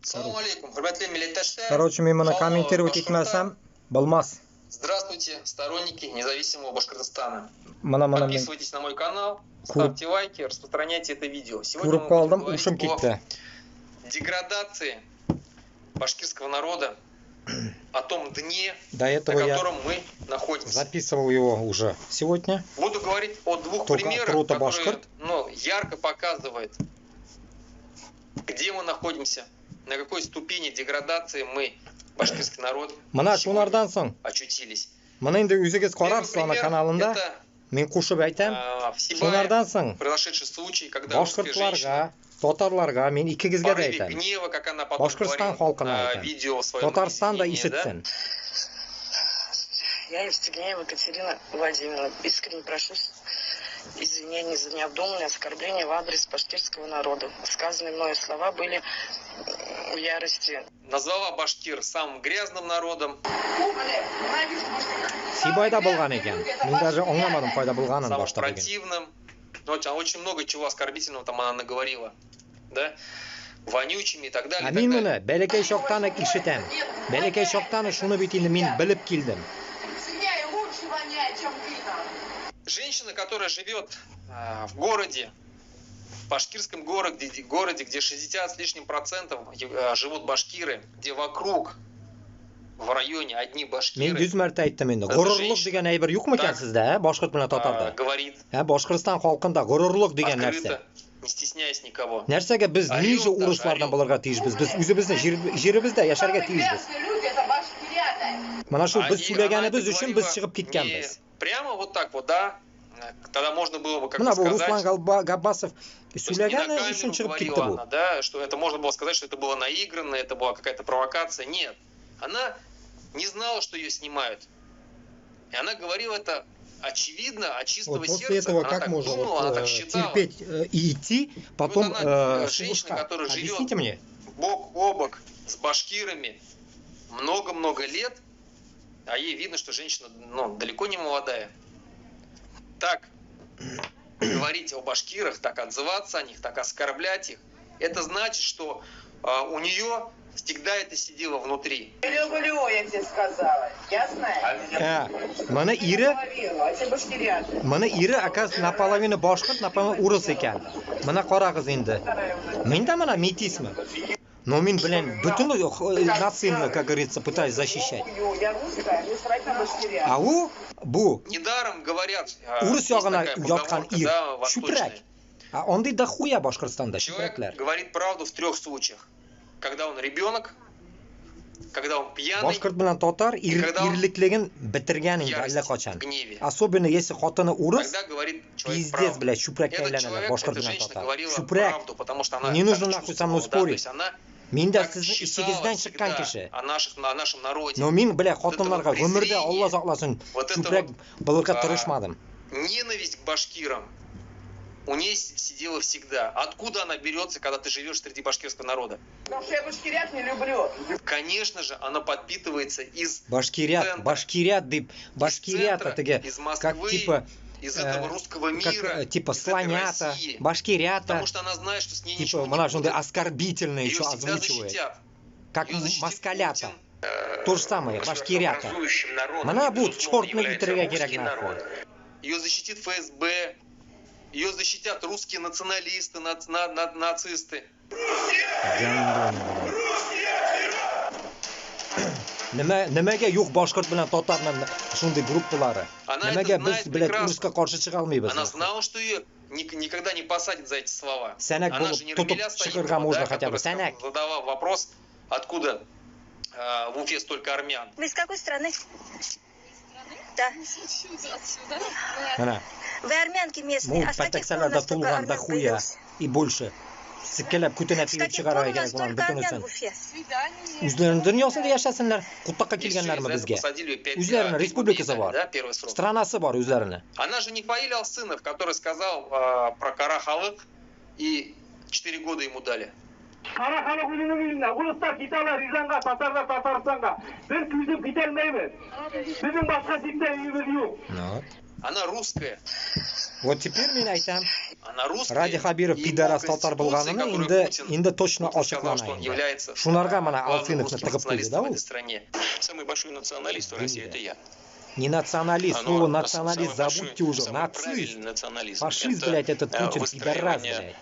Assalomu alaykum, hurmatli millatdoshlar. Короче, men buni kommentirovat etmasam bo'lmas. Здравствуйте, сторонники независимого Башкортостана. Mana men Подписывайтесь на мой канал, ставьте лайки, распространяйте это видео. Сегодня ko'rib мы qoldim, будем ushim говорить ketdi. о деградации башкирского народа, о том дне, До на этого я котором мы находимся. записывал его уже сегодня. Буду говорить о двух Только примерах, круто, которые Башкирт. ярко показывают, где мы находимся, на какой ступени деградации мы, башкирский народ, Mana shulardan so'ng, очутились. mana endi o'zingiz qararsiz ana kanalimda Это men qo'shib aytam. в Сибае Shulardan so'ng произошедший случай, когда русская boshqirtlarga, женщина tatarlarga men в ikkigizga da порыве aytaman. гнева, как она потом Башкортстан говорит халқына на айтам. видео в своем Tatariston da изъяснении, да, eshitsin. Я Евстигнеева Екатерина Владимировна. Искренне прошу извинений за необдуманное оскорбление в адрес башкирского народа. Сказанные мною слова были в ярости. назвала башкир самым грязным народом, Sibayda bo'lgan ekan. Men даже anglamadim foyda bo'lganini самым boshda degan. противным. Очень много чего оскорбительного там она наговорила, да, вонючими и так далее. и так Men buni далее. Belakay shoqtani eshitam. Belakay shoqtani shuni bitinda men bilib keldim. Женщина, которая живет в городе, в башкирском городе, где 60 с лишним процентов живут башкиры, где вокруг в районе одни Men башкиры, 100 marta aytdim endi. G'ururlik degan aybar yo'qmi ekan sizda, boshqirt bilan tatarda? говорит Ha, Boshqirdiston xalqida g'ururlik degan narsa. открыто, не стесняясь никого. Narsaga biz nicha uruslardan bo'larga tegishmiz. Biz o'zimizni yerimizda yasharga tegishmiz. Mana shu biz so'laganimiz uchun biz chiqib ketganmiz. Прямо вот так вот, да? Тогда можно было бы Mana как-то bu Ruslan сказать, Gabbasov то есть не на so'lagani камеру uchun chiqib ketdi говорила bu. она, да, что это можно было сказать, что это было наигранно, это была какая-то провокация. Нет. Она не знала, что ее снимают. И она говорила это очевидно, от чистого Вот после сердца. этого Она как так можно думала, она так считала. терпеть и идти, потом Вот она, слушать? женщина, которая Объясните живет мне. бок о бок с башкирами много-много лет, а ей видно, что женщина далеко не молодая. Так говорить о башкирах, так отзываться о них, так оскорблять их, это значит, что у нее всегда это сидело внутри. Люблю, я тебе сказала. Ясно? Mana iri, А те башкиряты. mana iri akasi napoleoni boshqirt, napoleon urus ekan. Mana qora qiz endi. Menda mana metismi. Но men bilan butun natsiyamni, как говорится, пытаюсь защищать. Я русская, не срать на башкирят. А bu Недаром говорят, urus есть yog'ini такая yotgan поговорка, ir, да, shuprak. восточная. Onday daxuya Boshqirdistonda Человек shupraklar. говорит правду в 3 случаях. Когда он ребенок, когда он пьяный, Boshqirt bilan tatar irlikligin bitirgan в endi ярости, allaqachon. в гневе. Особенно если xotini urus, Тогда говорит человек пиздец, правду. блядь, shuprakka Этот aylanadi человек, boshqirt эта bilan женщина tatar. говорила Shuprak. правду, потому что она Не так нужно нахуй со мной чувствовала, да, то спорить. есть она Menda так sizni считала ishingizdan chiqqan всегда kishi. о нашем народе. No men bilan Вот этого xotinlarga umrda презрения, Alloh saqlasin, вот это shuprak bilga tirishmadim. Ненависть к башкирам у нее сидела всегда. Откуда она берется, когда ты живешь среди башкирского народа? Потому что я башкирят не люблю. Конечно же, она подпитывается из Bashkiriyat, центра, bashkiriyat deb, bashkiriyat центра, atigi, из как Москвы, типа из этого русского мира, как типа из этой слонята, России. bashkiriyata, Потому что она знает, что с ней ничего типа не mana shunday будет. оскорбительно Ее еще всегда озвучивает. защитят. Как Ее защитит москалята. Путин. То же самое, bashkiriyata. Mana bu chortni bitirga kerak narsa. Ее защитит ФСБ, ее защитят русские националисты, нацисты. Nimaga yo'q boshqirt bilan tatarman shunday guruhlari? Она Nimaga это biz знает bilan прекрасно. urushga qarshi chiqa olmaymiz? Она знала, что ее никогда не посадят за эти слова. Sanak Она же не tutib Рамиля chiqirgan Саидова, можно да, хотя бы. который Sanak. задавал вопрос, откуда в Уфе столько армян. Вы из какой страны? Да. Mana Вы армянки местные. bu А с каких пор у pataksalarda нас столько tug'ilgan армян daxuya появилось? и больше. Sikkalab ko'tinab С tegib каких пор у chiqarar нас kerak ularni столько армян butunisini. в Уфе? O'zlarini dunyosida yashasinlar. Quttaqa И всё, kelganlarmi из-за этого bizga? посадили её 5 O'zlarini respublikasi bor. да, первый срок. Stranasi bor o'zlarini. Она же не Фаиль Алсынов, который сказал про Карахалык и 4 года ему дали. Kara hali uyunun uyundan, uluslar gitarlar İran'a, Tatarlar Tataristan'a. Ben küzdüm gidermeyim. Bizim başka dikten evimiz yok. No. Она русская. Вот теперь men aytam, Она русская. Ради Хабиров и пидорас по tatar Конституции, bo'lganini которую Путин endi точно сказал, что он ochiqlanadi. является Shularga mana главным Alfinovni русским tiqib qo'ydi националистом в u. этой стране. Самый большой националист в России это я. Не националист, слово националист забудьте уже. Нацист. Национализм. Фашист, блядь, этот Путин, пидорас, блядь.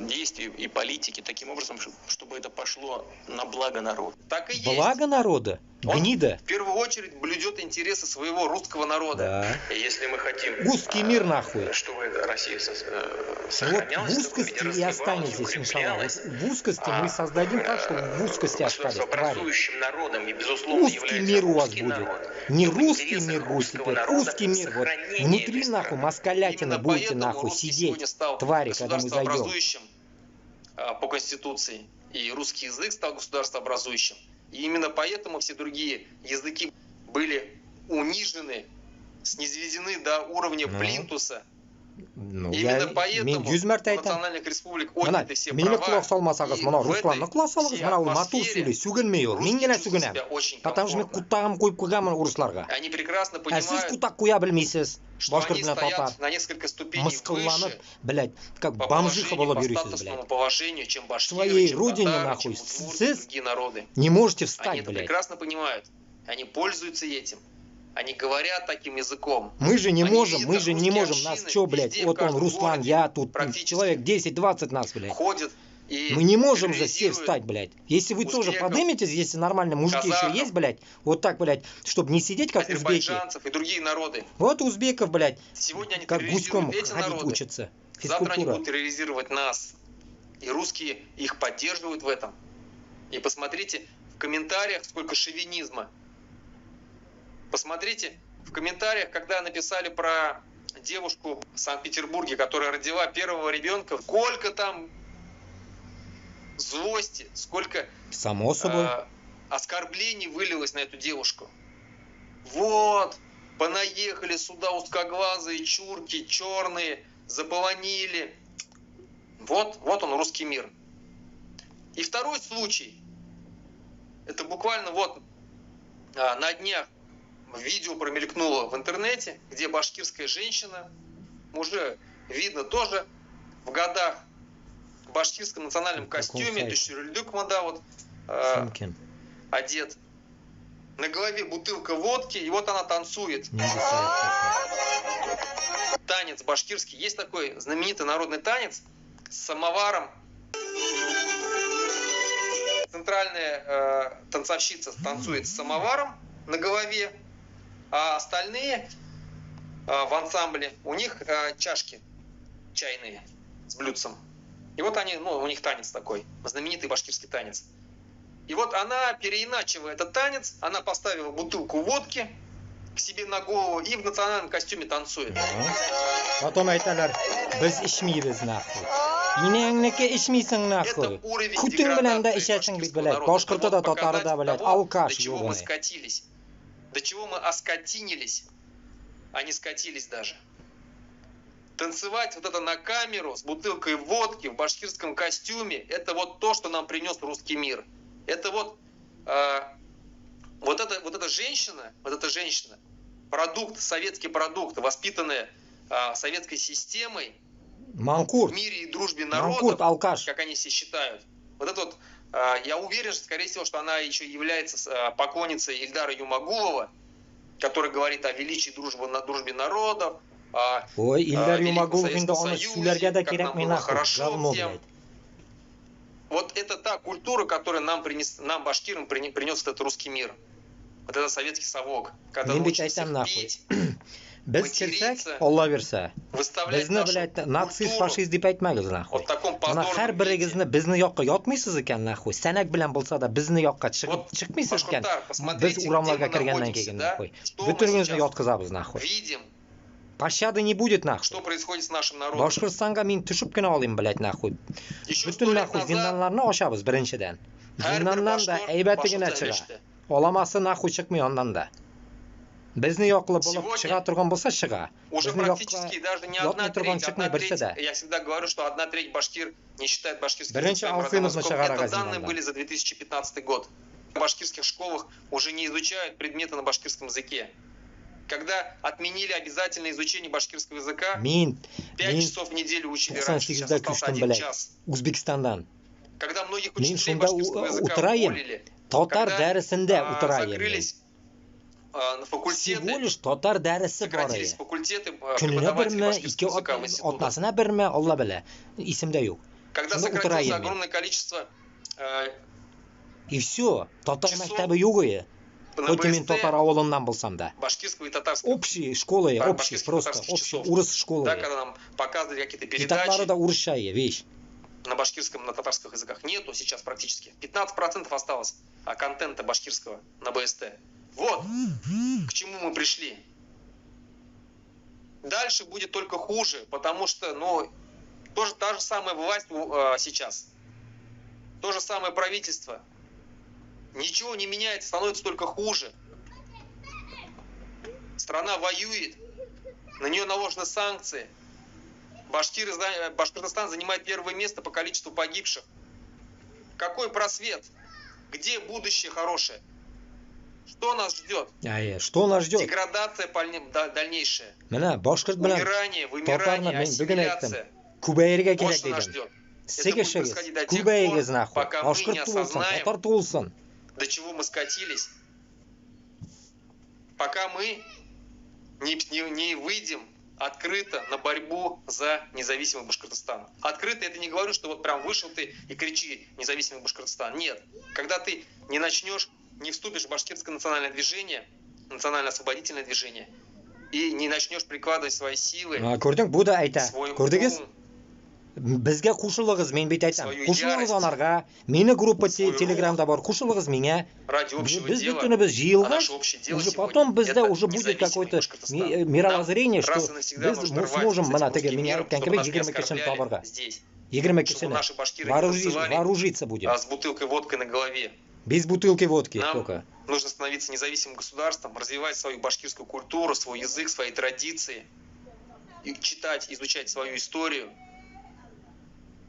Действий и политики таким образом, чтобы это пошло на благо народа. Так и есть. Благо народа? Он Гнида. в первую очередь блюдет интересы своего русского народа. Да. Если мы хотим, Русский мир нахуй. чтобы Россия Вот сохранялась, в узкости и останетесь, иншаллах. В узкости мы создадим так, что в узкости остались, твари. народом и, безусловно, Узкий мир у вас будет. Не русский мир будет теперь, узкий мир. Вот внутри нахуй москалятина будете нахуй сидеть, твари, когда мы зайдем. Государствообразующим по Конституции. И русский язык стал государствообразующим. И именно поэтому все другие языки были унижены, снизведены до уровня плинтуса. Ну, Именно поэтому men 100 marta aytaman. национальных республик Mana отняты все meni права. quloq solmasangiz, mana Ruslanni quloq solsangiz, mana u matur suyli, sugunmay yo'q. Mengina sugunaman. Потому что men quttag'im qo'yib qo'yganman ruslarga. Они прекрасно А siz понимают, quttaq qo'ya bilmaysiz. что Boshqa они bilan topar. стоят на несколько ступеней Мыскылlanib, выше блядь, как по бомжиха положению, bo'lib по yurisiz, статусному блядь. положению, чем башкиры, Своей чем родине, татары, нахуй. чем удмурты, Сіз другие народы. Не можете Они встать, это блядь. прекрасно понимают. Они пользуются этим. Они говорят таким языком. Мы же не Они можем, видят мы же не русские можем. Нас общины что, блядь, везде, в вот он, каждом Руслан, городе я тут, практически человек 10-20 нас, блядь. ходят и Мы не можем же все терроризируют встать, блядь. Если вы тоже узбеков, подниметесь, если нормально мужики еще казахов, есть, блядь, вот так, блядь, чтобы не сидеть, как узбеки. азербайджанцев и другие народы. Вот узбеков, блядь, Сегодня они как гуськом терроризируют эти ходить народы. учатся. Завтра они Физкультура. будут терроризировать нас. И русские их поддерживают в этом. И посмотрите в комментариях, сколько шовинизма. Посмотрите в комментариях, когда написали про девушку в Санкт-Петербурге, которая родила первого ребенка, сколько там злости, сколько Само собой. оскорблений вылилось на эту девушку. Вот, понаехали сюда узкоглазые чурки, черные, заполонили. Вот он, русский мир. И второй случай. Это буквально вот на днях видео промелькнуло в интернете, где башкирская женщина, уже видно тоже в годах, в башкирском национальном В каком костюме, сайте? Тушюрюльдюкмада вот Шумкин. одет. На голове бутылка водки, и вот она танцует. Не знаю, Танец башкирский. Есть такой знаменитый народный танец с самоваром. Центральная танцовщица танцует с самоваром на голове, а остальные в ансамбле, у них чашки чайные с блюдцем. И вот они, у них танец такой, знаменитый башкирский танец. И вот она, переиначивая этот танец, она поставила бутылку водки к себе на голову и в национальном костюме танцует. Потом aytalar, biz ishmaymiz nahvoy. Yinangniki ishmaysan Это nahvoy. уровень Putin bilan da деградации ishasing, башкирского блядь. народа. Boshqirda da, Это вот Tatarida, показатель блядь. того, Alkash, до чего мы ёбаный. скатились. До чего мы оскотинились, а не скатились даже. Танцевать вот это на камеру с бутылкой водки в башкирском костюме, это вот то, что нам принес русский мир. Это вот эта женщина, продукт, советский продукт, воспитанная советской системой в Манкурт. мире и дружбе Манкурт, народов, алкаш. как они все считают. Вот это вот, я уверен, что, скорее всего, что она еще является поклонницей Ильдара Юмагулова, который говорит о величии дружбе народов, Ой, Ильдар Великом Юмагулов endi Советском ona Союзе, shularga da как kerak нам men было nahvoy. хорошо Говно, всем. блядь. Вот это та культура, которую нам башкирам, принес этот русский мир. Вот этот советский совок. Когда Men научился aytam nahvoy. петь, Biz kirsak, материться, Alloh bersa, выставлять bizni нашу блядь natsist, культуру fashist deb aytmagiz nahvoy. вот в таком Mana позорном har виде. birigizni bizni yoqqa yotmaysiz ekan nahvoy. Sanak bilan bo'lsa da bizni yoqqa Вот, chiqmaysiz ekan. Башкортар, Biz посмотрите, где uramlarga мы kirgandan находимся, keyin да? nahvoy. Что мы Butunimizni сейчас yotqizamiz nahvoy. видим, Pashshada не будет nahvoy. что происходит с нашим народом. Boshqirdistonga men tushibgina olayim, блядь, nahvoy. Еще 100 Butun лет nahvoy назад zindanlarni oshamiz birinchidan. har bir Zindandan da bashkir aybatigina boshqa chiqa. talashdi. Olamasi nahvoy chiqmay ondan da. Bizni yoqlab bo'lib Сегодня chiqa turgan bo'lsa chiqa. Уже Bizni практически даже не одна yotmay turgan треть, chiqmay birsa-da. я всегда говорю, что 1/3 башкир не считает башкирский язык Birinchi своим Alfinovni родным shag'ar языком. Это ag'azingdan. данные были за 2015 год. В башкирских школах уже не изучают предметы на башкирском языке. Когда отменили обязательное изучение башкирского языка, Men 5 часов в неделю учили раньше, сейчас 98da остался ko'chdim 1 bilay. час. O'zbekistondan. Когда многих Men учителей shunda башкирского языка o'tirayin. уволили, Totar когда darisida o'tirayin. закрылись на Всего факультеты, лишь totar darisi bor сократились edi. факультеты Kunini преподавателей birmi, башкирского языка в институтах. otmasini birmi, Alloh biladi. Esimda yo'q. Когда Shunda сократилось o'tirayin men. огромное количество И все. Totar Часов maktabi yo'q edi. на Хоть men БСТ totar avolidan bo'lsam-da. башкирского и татарского, Общие школы, общие башкирских просто, татарских общие, часов. урыс да, школы. когда нам показывали какие-то Kitapları передачи da урысша, вещь. на башкирском, на татарских языках, нету сейчас практически. 15% осталось контента башкирского на БСТ. Вот к чему мы пришли. Дальше будет только хуже, потому что, ну, тоже та же самая власть сейчас, то же самое правительство. Ничего не меняется, становится только хуже. Страна воюет, на нее наложены санкции. Башкортостан занимает первое место по количеству погибших. Какой просвет? Где будущее хорошее? Что нас ждет? Что нас ждет? Деградация дальнейшая. Mana boshqirt bilan Умирание, totarni вымирание, men bugun aytdim. ассимиляция. Kubayerga Вот kerak что нас dedim. ждет. Segishsiz, происходить до тех Kubayerga пор, nahol. пока мы не Boshqirt tug'ilsin, осознаем, totar tug'ilsin. до чего мы скатились. Пока мы не выйдем открыто на борьбу за независимый Башкортостан. Открыто это не говорю, что вот прям вышел ты и кричи «независимый Башкортостан». Нет. Когда ты не начнешь, не вступишь в башкирское национальное движение, национально-освободительное движение, и не начнешь прикладывать свои силы, Ko'rding, bu da ayta. свой Ko'rdingiz? ум, Bizga qo'shiling'iz, men bet aytaman. Свою Qo'shiling'iz ярость, onarga, meni gruppa свой Telegramda bor. Qo'shiling'iz menga. ради общего Biz дела, butun biz а yig'ilib, наше общее дело уже сегодня потом bizda это уже будет независимый какое-то Башкортостан. мировоззрение, Нам раз что и навсегда biz нужно рвать сможем с mana этим tega русским men миром, aytgan чтобы kabi нас не 20 kishini оскорбляли tobarga. здесь. 20 Чтобы kishini наши башкиры не танцевали вооружиться будем. с бутылкой водки на голове. Без бутылки водки Нам только. нужно становиться независимым государством, развивать свою башкирскую культуру, свой язык, свои традиции, и читать, изучать свою историю,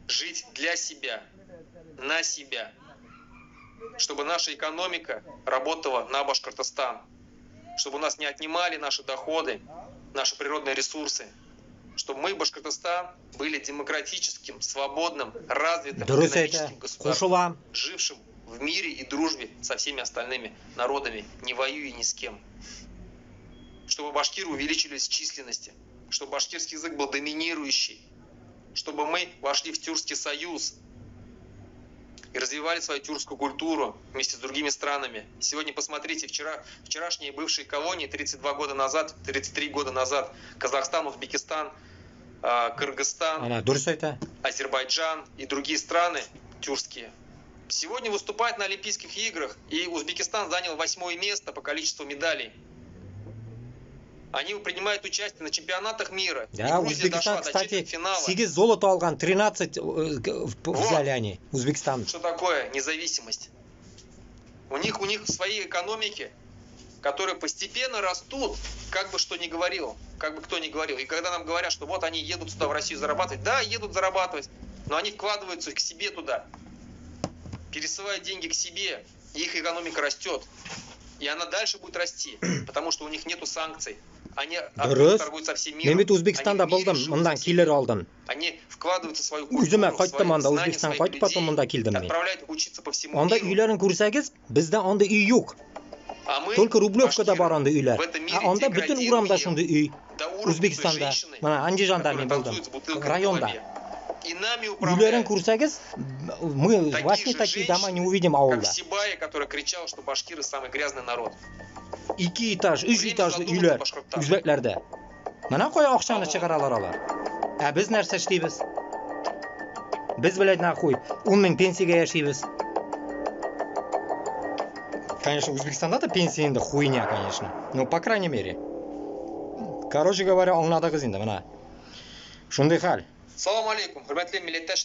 жить для себя, на себя, чтобы наша экономика работала на Башкортостан, чтобы у нас не отнимали наши доходы, наши природные ресурсы, чтобы мы, Башкортостан, были демократическим, свободным, развитым Дұрыс экономическим ayta. государством, Qo'shilam. жившим в мире и дружбе со всеми остальными народами, не воюя ни с кем. Чтобы башкиры увеличились в численности, чтобы башкирский язык был доминирующий, чтобы мы вошли в Тюркский союз и развивали свою тюркскую культуру вместе с другими странами. Сегодня посмотрите, вчерашние бывшие колонии 32 года назад, 33 года назад, Казахстан, Узбекистан, Кыргызстан, Ana, durs ayta. Азербайджан и другие страны тюркские сегодня выступают на Олимпийских играх, и Узбекистан занял 8-е место по количеству медалей. Они принимают участие на чемпионатах мира. Да, и Грузия дошла Узбекистан, до кстати, четвертьфинала. 8 золото алган, 13 взяли они. Узбекистан. Что такое независимость? У них свои экономики, которые постепенно растут, как бы что ни говорил, как бы кто ни говорил. И когда нам говорят, что вот они едут сюда в Россию зарабатывать, да, едут зарабатывать, но они вкладываются к себе туда, пересылают деньги к себе, и их экономика растет. И она дальше будет расти, потому что у них нету санкций. Они торгуют со всем миром. Men bet O'zbekistonda bo'ldim, undan kelar oldin. Они вкладываются в свою культуру, O'zim в qaytdim onda, свои знания, O'zbekistonga своих qaytib потом людей, unda keldim men. отправляют их учиться по всему Onda миру. uylarini ko'rsangiz, bizda onda uy yo'q. А мы, Только Rublyovkada bor onda uylar. в этом мире Onda butun uramda деградируем shunday uy. до уровня O'zbekistonda. женщины, Mana Andijonda men которая bo'ldim. танцует с бутылкой в Rayonda. голове. И нами Uylarini управляют ko'rsangiz, мы такие вообще же такие дома не женщины, увидим как avulda. Сибая, который кричал, что башкиры самый грязный народ. 2 etaj, 3 Время etajli задуматься, uylar Boshqirdiston. o'zbeklarda. Mana qo'ya oqshomni chiqaralar ular. Biz narsa ishlaymiz. Biz bilan qo'y, 10 ming pensiyaga yashaymiz. Конечно, O'zbekistonda pensiya endi хуйня, конечно. Ну, по крайней мере. Короче говоря, anladingiz endi mana. Shunday hal. Assalomu alaykum, hurmatli millatdosh.